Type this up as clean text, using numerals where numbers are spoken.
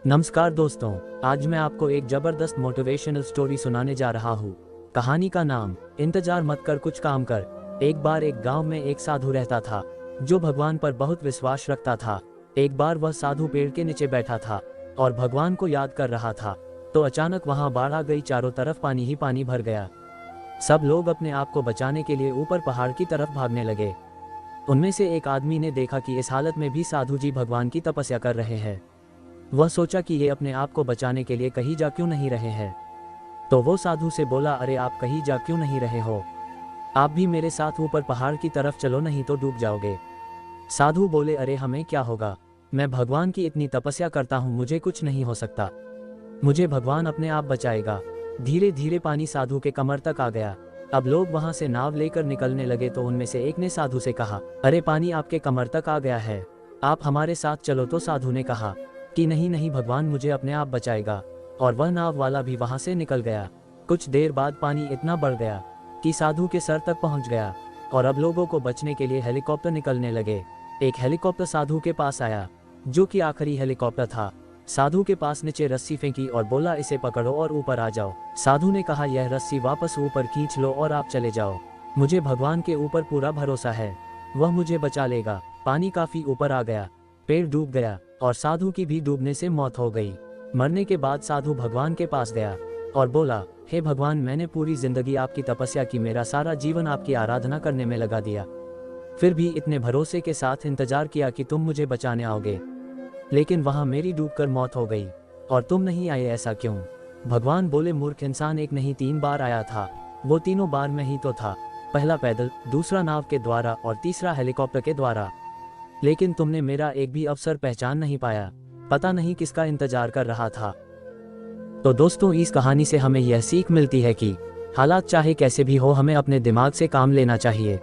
नमस्कार दोस्तों, आज मैं आपको एक जबरदस्त मोटिवेशनल स्टोरी सुनाने जा रहा हूँ। कहानी का नाम इंतजार मत कर कुछ काम कर। एक बार एक गांव में एक साधु रहता था जो भगवान पर बहुत विश्वास रखता था। एक बार वह साधु पेड़ के नीचे बैठा था और भगवान को याद कर रहा था, तो अचानक वहां बाढ़ आ गई। चारों तरफ पानी ही पानी भर गया। सब लोग अपने आप को बचाने के लिए ऊपर पहाड़ की तरफ भागने लगे। उनमें से एक आदमी ने देखा कि इस हालत में भी साधु जी भगवान की तपस्या कर रहे हैं। वह सोचा कि ये अपने आप को बचाने के लिए कहीं जा क्यों नहीं रहे हैं। तो वो साधु से बोला, अरे आप कहीं जा क्यों नहीं रहे हो? आप भी मेरे साथ ऊपर पहाड़ की तरफ चलो, नहीं तो डूब जाओगे। साधु बोले, अरे हमें क्या होगा, मैं भगवान की इतनी तपस्या करता हूँ, मुझे कुछ नहीं हो सकता, मुझे भगवान अपने आप बचाएगा। धीरे धीरे पानी साधु के कमर तक आ गया। अब लोग वहां से नाव लेकर निकलने लगे, तो उनमें से एक ने साधु से कहा, अरे पानी आपके कमर तक आ गया है, आप हमारे साथ चलो। तो साधु ने कहा कि नहीं नहीं, भगवान मुझे अपने आप बचाएगा। और वह नाव वाला भी वहां से निकल गया। कुछ देर बाद पानी इतना बढ़ गया कि साधु के सर तक पहुंच गया और अब लोगों को बचने के लिए हेलीकॉप्टर निकलने लगे। एक हेलीकॉप्टर साधु के पास आया, जो कि आखिरी हेलीकॉप्टर था। साधु के पास नीचे रस्सी फेंकी और बोला, इसे पकड़ो और ऊपर आ जाओ। साधु ने कहा, यह रस्सी वापस ऊपर खींच लो और आप चले जाओ, मुझे भगवान के ऊपर पूरा भरोसा है, वह मुझे बचा लेगा। पानी काफी ऊपर आ गया, पेड़ डूब गया और साधु की भी डूबने से मौत हो गई। मरने के बाद साधु भगवान के पास गया और बोला, हे भगवान, मैंने पूरी जिंदगी आपकी तपस्या की, मेरा सारा जीवन आपकी आराधना करने में लगा दिया, फिर भी इतने भरोसे के साथ इंतजार किया कि तुम मुझे बचाने आओगे, लेकिन वहां मेरी डूबकर मौत हो गई और तुम नहीं आए, ऐसा क्यों? भगवान बोले, मूर्ख इंसान, एक नहीं 3 बार आया था, वो तीनों बार मैं ही तो था। पहला पैदल, दूसरा नाव के द्वारा और तीसरा हेलीकॉप्टर के द्वारा, लेकिन तुमने मेरा एक भी अवसर पहचान नहीं पाया, पता नहीं किसका इंतजार कर रहा था। तो दोस्तों, इस कहानी से हमें यह सीख मिलती है कि हालात चाहे कैसे भी हो, हमें अपने दिमाग से काम लेना चाहिए।